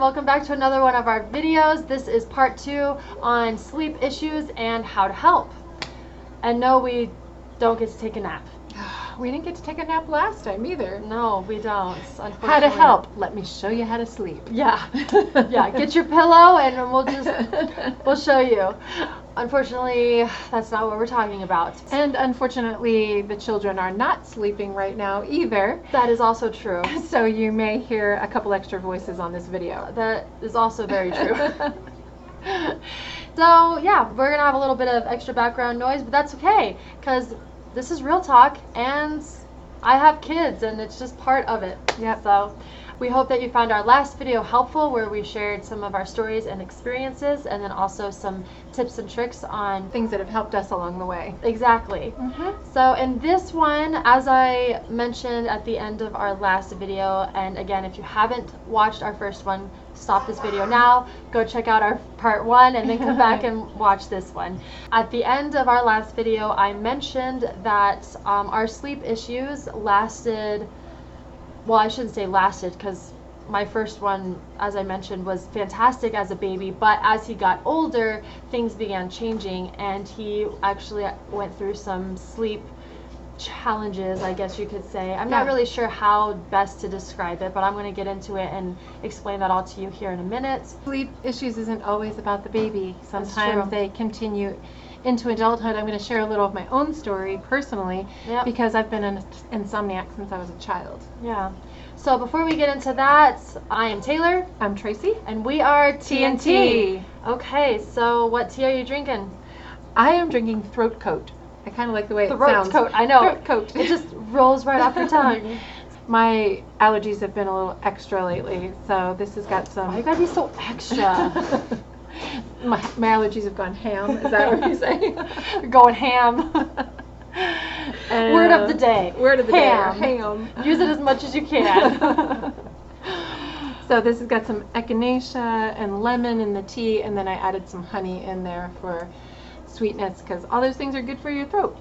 welcome back to another one of our videos. This is part 2 on sleep issues and how to help. And no, we don't get to take a nap. We didn't get to take a nap last time either. No, we don't, unfortunately. How to help? Let me show you how to sleep. Yeah, yeah. Get your pillow and we'll show you. Unfortunately, that's not what we're talking about. And unfortunately, the children are not sleeping right now either. That is also true. So you may hear a couple extra voices on this video. That is also very true. So yeah, we're gonna have a little bit of extra background noise, but that's okay, because this is real talk and I have kids and it's just part of it. Yep. So we hope that you found our last video helpful, where we shared some of our stories and experiences, and then also some tips and tricks on Things that have helped us along the way. Exactly. So in this one, as I mentioned at the end of our last video, and again, if you haven't watched our first one, stop this video now, go check out our part 1, and then come back and watch this one. At the end of our last video, I mentioned that our sleep issues lasted, well, I shouldn't say lasted, because my first one, as I mentioned, was fantastic as a baby, but as he got older, things began changing, and he actually went through some sleep challenges, I guess you could say. I'm not really sure how best to describe it, but I'm going to get into it and explain that all to you here in a minute. Sleep issues isn't always about the baby. Sometimes they continue into adulthood. I'm going to share a little of my own story personally, because I've been an insomniac since I was a child. Yeah. So before we get into that, I am Taylor. I'm Tracy. And we are TNT. Okay, so what tea are you drinking? I am drinking Throat Coat. I kind of like the way it Throat sounds. Coat, I know. Throat Coat. It just rolls right off your tongue. My allergies have been a little extra lately, so this has got some... Why you gotta be so extra? my allergies have gone ham. Is that what you're saying? You're going ham. Word of the day. Word of the ham. day. Ham. Use it as much as you can. So this has got some echinacea and lemon in the tea, and then I added some honey in there for sweetness, because all those things are good for your throat.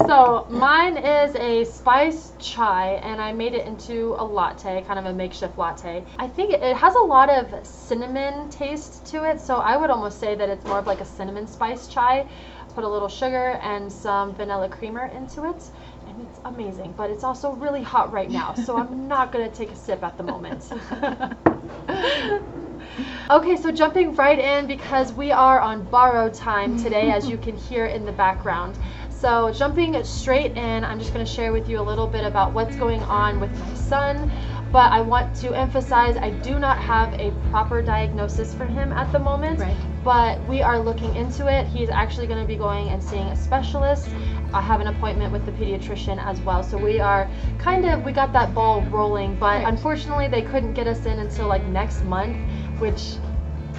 So mine is a spiced chai, and I made it into a latte, kind of a makeshift latte. I think it has a lot of cinnamon taste to it, so I would almost say that it's more of like a cinnamon spice chai. Put a little sugar and some vanilla creamer into it, and it's amazing, but it's also really hot right now, so I'm not going to take a sip at the moment. Okay, so jumping right in, because we are on borrowed time today, as you can hear in the background. So jumping straight in, I'm just going to share with you a little bit about what's going on with my son. But I want to emphasize, I do not have a proper diagnosis for him at the moment. Right. But we are looking into it. He's actually going to be going and seeing a specialist. I have an appointment with the pediatrician as well. So we are we got that ball rolling, but unfortunately they couldn't get us in until like next month, which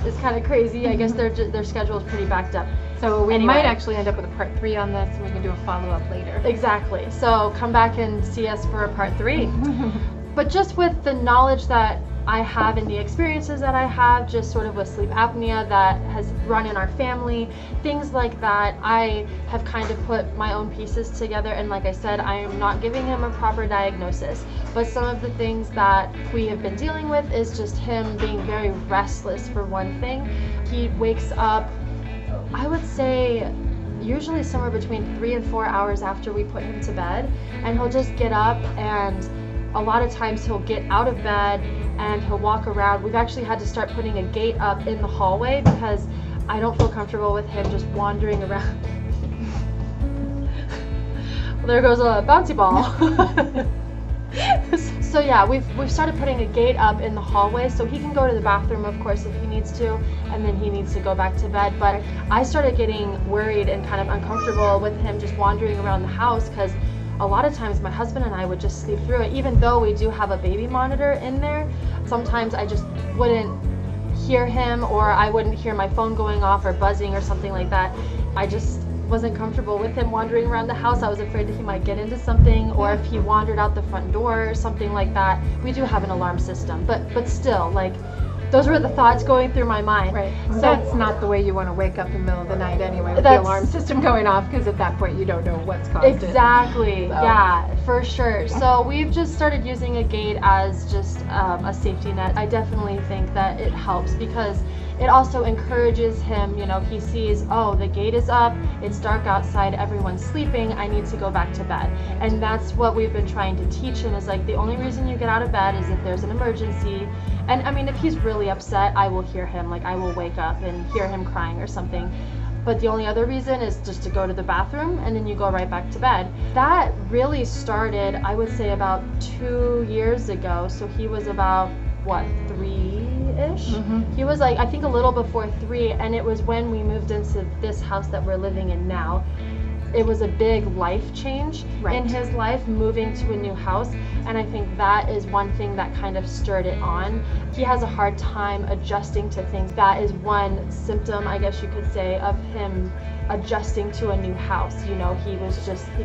is kind of crazy. I guess their schedule is pretty backed up. So we might actually end up with a part 3 on this, and we can do a follow-up later. Exactly. So come back and see us for a part 3. But just with the knowledge that I have and the experiences that I have, just sort of with sleep apnea that has run in our family, things like that, I have kind of put my own pieces together. And like I said, I am not giving him a proper diagnosis, but some of the things that we have been dealing with is just him being very restless, for one thing. He wakes up, I would say, usually somewhere between 3 and 4 hours after we put him to bed, and he'll just get up, and a lot of times he'll get out of bed and he'll walk around. We've actually had to start putting a gate up in the hallway because I don't feel comfortable with him just wandering around. Well, there goes a bouncy ball. So yeah, we've started putting a gate up in the hallway so he can go to the bathroom, of course, if he needs to, and then he needs to go back to bed. But I started getting worried and kind of uncomfortable with him just wandering around the house, because a lot of times my husband and I would just sleep through it. Even though we do have a baby monitor in there, sometimes I just wouldn't hear him, or I wouldn't hear my phone going off or buzzing or something like that. I just wasn't comfortable with him wandering around the house. I was afraid that he might get into something, or if he wandered out the front door or something like that. We do have an alarm system, but still, like, those were the thoughts going through my mind. Right. So That's not the way you want to wake up in the middle of the night anyway, with the alarm system going off, because at that point you don't know what's caused it. Exactly. So. Yeah, for sure. So we've just started using a gate as just a safety net. I definitely think that it helps because it also encourages him, you know, he sees, oh, the gate is up, it's dark outside, everyone's sleeping, I need to go back to bed. And that's what we've been trying to teach him, is like, the only reason you get out of bed is if there's an emergency. And I mean, if he's really upset, I will hear him, like I will wake up and hear him crying or something. But the only other reason is just to go to the bathroom, and then you go right back to bed. That really started, I would say, about 2 years ago. So he was about, what, 3-ish? Mm-hmm. He was like, I think a little before 3, and it was when we moved into this house that we're living in now. It was a big life change in his life, moving to a new house, and I think that is one thing that kind of stirred it on. He has a hard time adjusting to things. That is one symptom, I guess you could say, of him adjusting to a new house. You know, he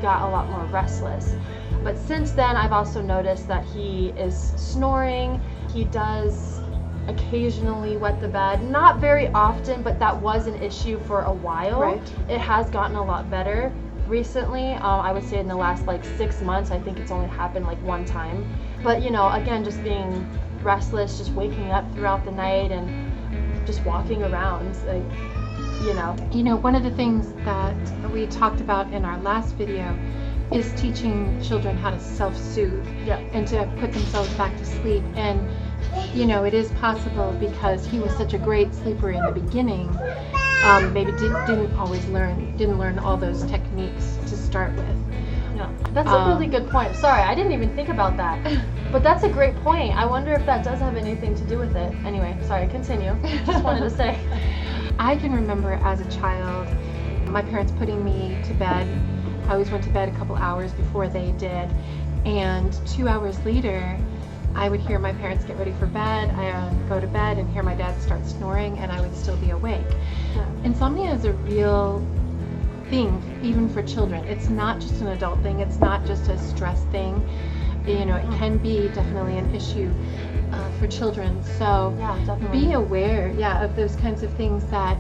got a lot more restless. But since then, I've also noticed that he is snoring. He does occasionally wet the bed, not very often, but that was an issue for a while. Right. It has gotten a lot better recently. I would say in the last like 6 months, I think it's only happened like one time. But you know, again, just being restless, just waking up throughout the night and just walking around, like, you know, one of the things that we talked about in our last video is teaching children how to self-soothe and to put themselves back to sleep. And you know, it is possible because he was such a great sleeper in the beginning. Maybe didn't learn all those techniques to start with. Yeah, that's a really good point. Sorry, I didn't even think about that. But that's a great point. I wonder if that does have anything to do with it. Anyway, sorry, continue. Just wanted to say. I can remember as a child, my parents putting me to bed. I always went to bed a couple hours before they did, and 2 hours later, I would hear my parents get ready for bed. I would go to bed and hear my dad start snoring, and I would still be awake. Yeah. Insomnia is a real thing, even for children. It's not just an adult thing. It's not just a stress thing. You know, it can be definitely an issue for children. So be aware, of those kinds of things that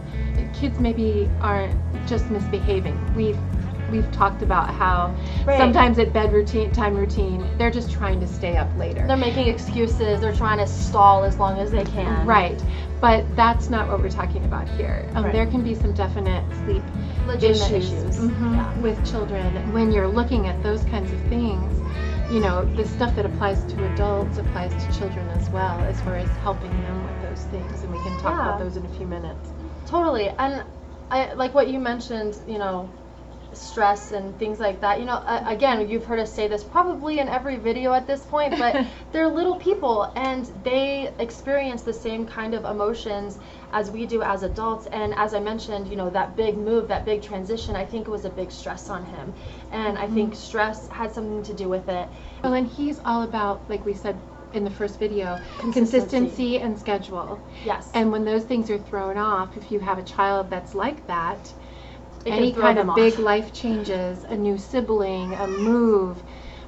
kids maybe aren't just misbehaving. We've talked about how sometimes at time routine, they're just trying to stay up later. They're making excuses. They're trying to stall as long as they can. Right. But that's not what we're talking about here. There can be some definite sleep issues with children. When you're looking at those kinds of things, you know, the stuff that applies to adults applies to children as well, as far as helping them with those things. And we can talk about those in a few minutes. Totally. And I like what you mentioned, you know, stress and things like that. You know, again, you've heard us say this probably in every video at this point, but they're little people and they experience the same kind of emotions as we do as adults. And as I mentioned, you know, that big move, that big transition, I think it was a big stress on him. And I think stress had something to do with it. Well, and he's all about, like we said in the first video, consistency and schedule. Yes. And when those things are thrown off, if you have a child that's like that, any kind of big life changes, a new sibling, a move,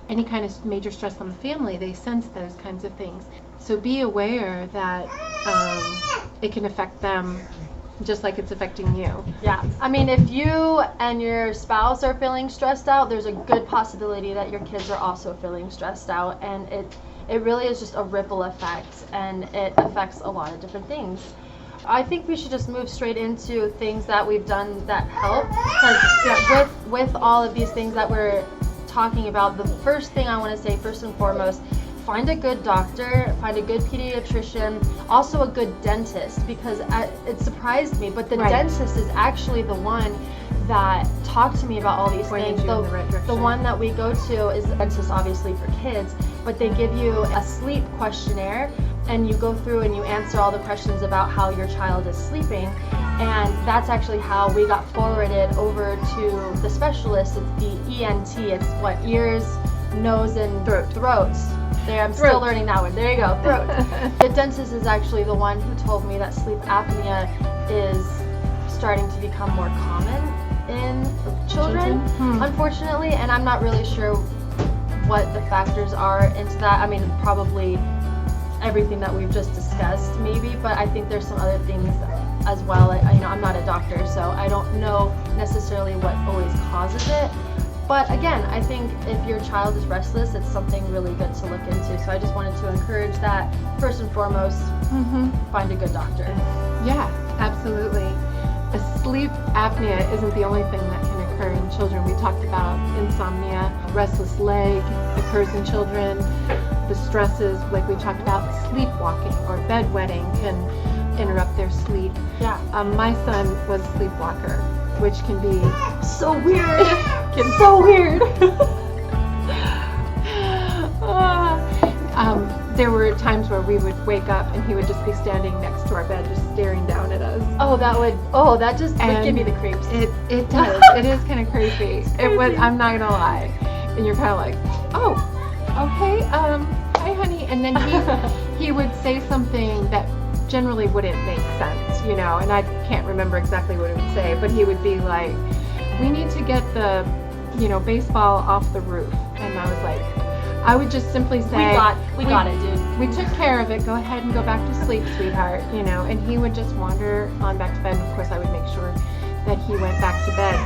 any kind of major stress on the family, they sense those kinds of things. So be aware that it can affect them just like it's affecting you. Yeah. I mean, if you and your spouse are feeling stressed out, there's a good possibility that your kids are also feeling stressed out. And it really is just a ripple effect, and it affects a lot of different things. I think we should just move straight into things that we've done that help. Because with all of these things that we're talking about, the first thing I want to say, first and foremost, find a good doctor, find a good pediatrician, also a good dentist, because it surprised me, but the dentist is actually the one that talked to me about all these things. The one that we go to is the dentist, obviously for kids, but they give you a sleep questionnaire, and you go through and you answer all the questions about how your child is sleeping. And that's actually how we got forwarded over to the specialist. It's the ENT. It's what? Ears, nose, and throats. There, I'm still learning that one. There you go, throat. The dentist is actually the one who told me that sleep apnea is starting to become more common in children, unfortunately. And I'm not really sure what the factors are into that. I mean, probably everything that we've just discussed, maybe, but I think there's some other things as well. I'm not a doctor, so I don't know necessarily what always causes it. But again, I think if your child is restless, it's something really good to look into. So I just wanted to encourage that, first and foremost, find a good doctor. Yeah, absolutely. Sleep apnea isn't the only thing that can occur in children. We talked about insomnia, restless leg occurs in children. The stresses, like we talked about, sleepwalking or bedwetting can interrupt their sleep. Yeah. My son was a sleepwalker, which can be so weird. So weird. There were times where we would wake up and he would just be standing next to our bed, just staring down at us. That just would give me the creeps. It does. It is kind of creepy. It was. I'm not gonna lie. And you're kind of like, oh, okay, hi, honey. And then he would say something that generally wouldn't make sense, and I can't remember exactly what he would say, but he would be like, we need to get the, baseball off the roof. And I was like, I would just simply say, we got it, dude. We took care of it. Go ahead and go back to sleep, sweetheart. And he would just wander on back to bed. And of course, I would make sure that he went back to bed.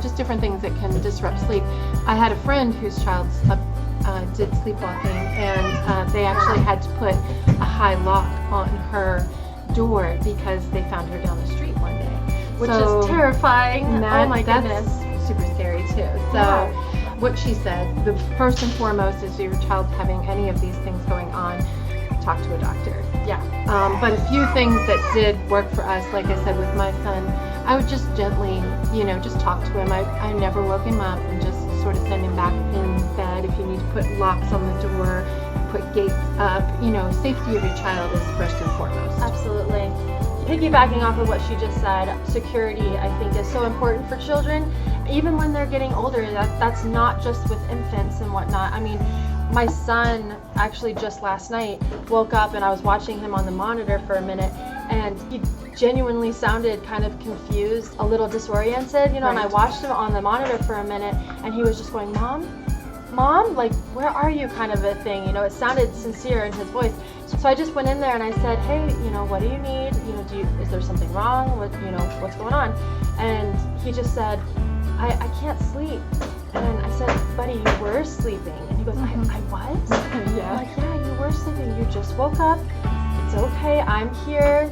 Just different things that can disrupt sleep. I had a friend whose child did sleepwalking, and they actually had to put a high lock on her door because they found her down the street one day. Which is terrifying. Oh my goodness. That's super scary too. So what she said, the first and foremost is your child's having any of these things going on, talk to a doctor. Yeah. But a few things that did work for us, like I said with my son, I would just gently, just talk to him. I never woke him up and just sort of send him back in bed. If you need to put locks on the door, put gates up, safety of your child is first and foremost. Absolutely. Piggybacking off of what she just said, security I think is so important for children, even when they're getting older. That's not just with infants and whatnot. I mean, my son actually just last night woke up and I was watching him on the monitor for a minute, and he genuinely sounded kind of confused, a little disoriented, Right. And I watched him on the monitor for a minute and he was just going, Mom, like, where are you, kind of a thing, It sounded sincere in his voice. So I just went in there and I said, hey, what do you need? Is there something wrong? What's going on? And he just said, I can't sleep. And I said, buddy, you were sleeping. And he goes, I was? Yeah. I'm like, yeah, you were sleeping. You just woke up. It's okay. I'm here,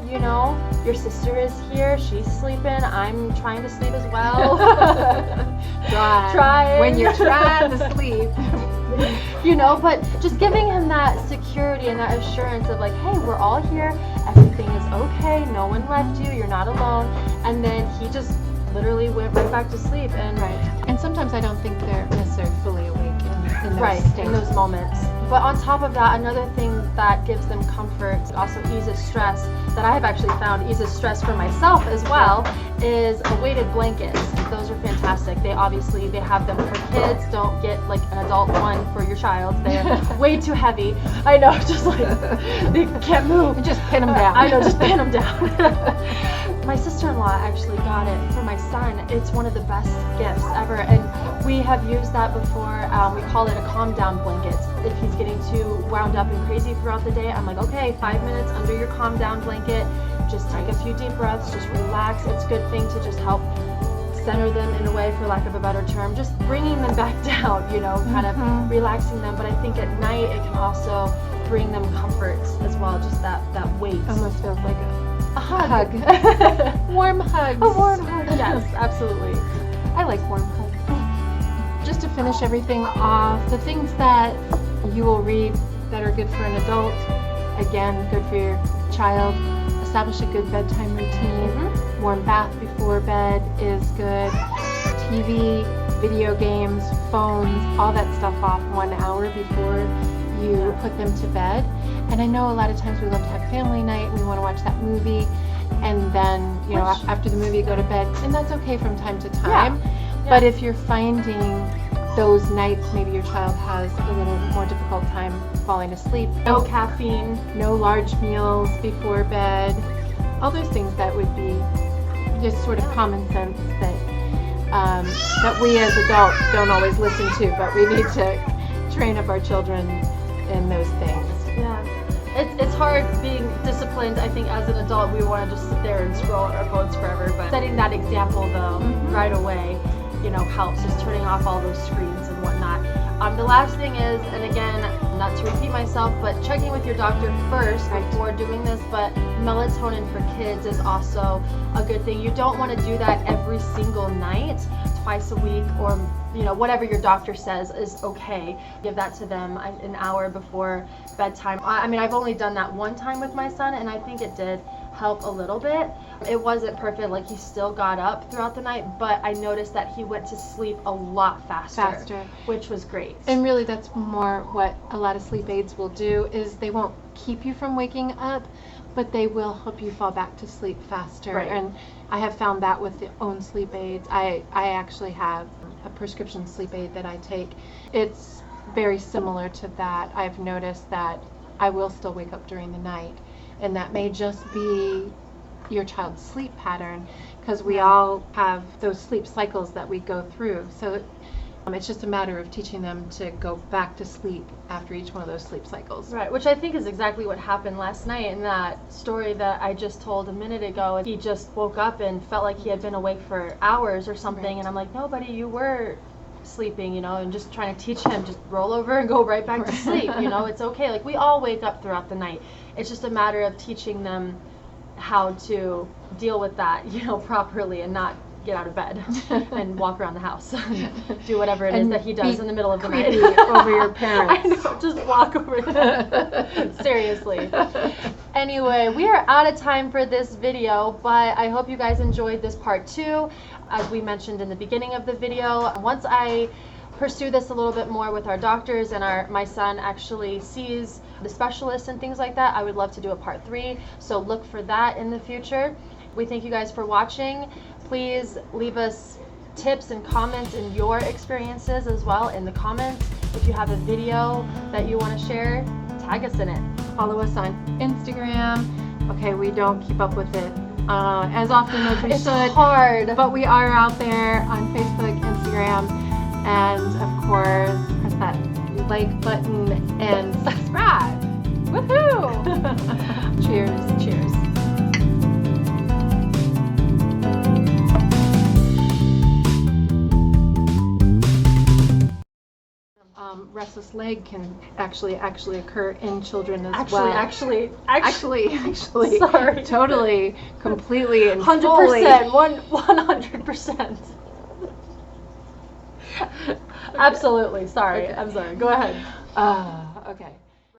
Your sister is here. She's sleeping. I'm trying to sleep as well. Try. When you're trying to sleep. But just giving him that security and that assurance of like, hey, we're all here. Everything is okay. No one left you. You're not alone. And then he just literally went right back to sleep. And And sometimes I don't think they're necessarily fully awake in those states. in those moments. But on top of that, another thing that gives them comfort, also eases stress, that I have actually found eases stress for myself as well, is weighted blankets. Those are fantastic. They have them for kids. Don't get like an adult one for your child. They're way too heavy. I know, just like they can't move. Just pin them down. I know, just pin them down. My sister-in-law actually got it for my son. It's one of the best gifts ever, and we have used that before. We call it a calm down blanket. If he's getting too wound up and crazy throughout the day, I'm like, okay, 5 minutes under your calm down blanket. Just take a few deep breaths, just relax. It's a good thing to just help center them in a way, for lack of a better term, just bringing them back down, kind of relaxing them. But I think at night it can also bring them comfort as well, just that weight. Almost feels like a hug. Warm hugs. A warm hug, yes, absolutely. I like warm hugs. Just to finish everything off, the things that you will read that are good for an adult, again, good for your child. Establish a good bedtime routine. Warm bath before bed is good. TV, video games, phones, all that stuff off 1 hour before you put them to bed. And I know a lot of times we love to have family night. We want to watch that movie, and then after the movie go to bed, and that's okay from time to time. Yeah. But if you're finding those nights maybe your child has a little more difficult time falling asleep, no caffeine, no large meals before bed, all those things that would be just sort of common sense that we as adults don't always listen to, but we need to train up our children in those things. Yeah, it's it's hard being disciplined. I think as an adult, we want to just sit there and scroll on our phones forever. But setting that example though, right away, helps. Just turning off all those screens and whatnot. The last thing is, and again, not to repeat myself, but checking with your doctor first before doing this, but melatonin for kids is also a good thing. You don't want to do that every single night, twice a week, or whatever your doctor says is okay. Give that to them an hour before bedtime. I mean, I've only done that one time with my son, and I think it did help a little bit. It wasn't perfect, like he still got up throughout the night, but I noticed that he went to sleep a lot faster. Which was great. And really that's more what a lot of sleep aids will do, is they won't keep you from waking up, but they will help you fall back to sleep faster. Right. And I have found that with the own sleep aids. I actually have a prescription sleep aid that I take. It's very similar to that. I've noticed that I will still wake up during the night, and that may just be your child's sleep pattern, because we all have those sleep cycles that we go through. So it's just a matter of teaching them to go back to sleep after each one of those sleep cycles. Right, which I think is exactly what happened last night in that story that I just told a minute ago. He just woke up and felt like he had been awake for hours or something, Right. and I'm like, no, buddy, you were sleeping, and just trying to teach him, just roll over and go right back to sleep. It's okay. Like, we all wake up throughout the night. It's just a matter of teaching them how to deal with that, properly, and not get out of bed and walk around the house and do whatever it is that he does in the middle of the night over your parents. I know, just walk over them. Seriously. Anyway, we are out of time for this video, but I hope you guys enjoyed this part 2. As we mentioned in the beginning of the video, once I pursue this a little bit more with our doctors and my son actually sees the specialists and things like that, I would love to do a part 3, so look for that in the future. We thank you guys for watching. Please leave us tips and comments in your experiences as well in the comments. If you have a video that you want to share, tag us in it. Follow us on Instagram. Okay, we don't keep up with it as often as we should. It's hard. But we are out there on Facebook, Instagram, and of course, press that like button and subscribe. Woohoo! Cheers. Cheers. Restless leg can actually occur in children as Actually, well. Sorry. Totally, completely, and 100%. fully. 100%. Absolutely. Sorry. Okay. I'm sorry. Go ahead. Okay.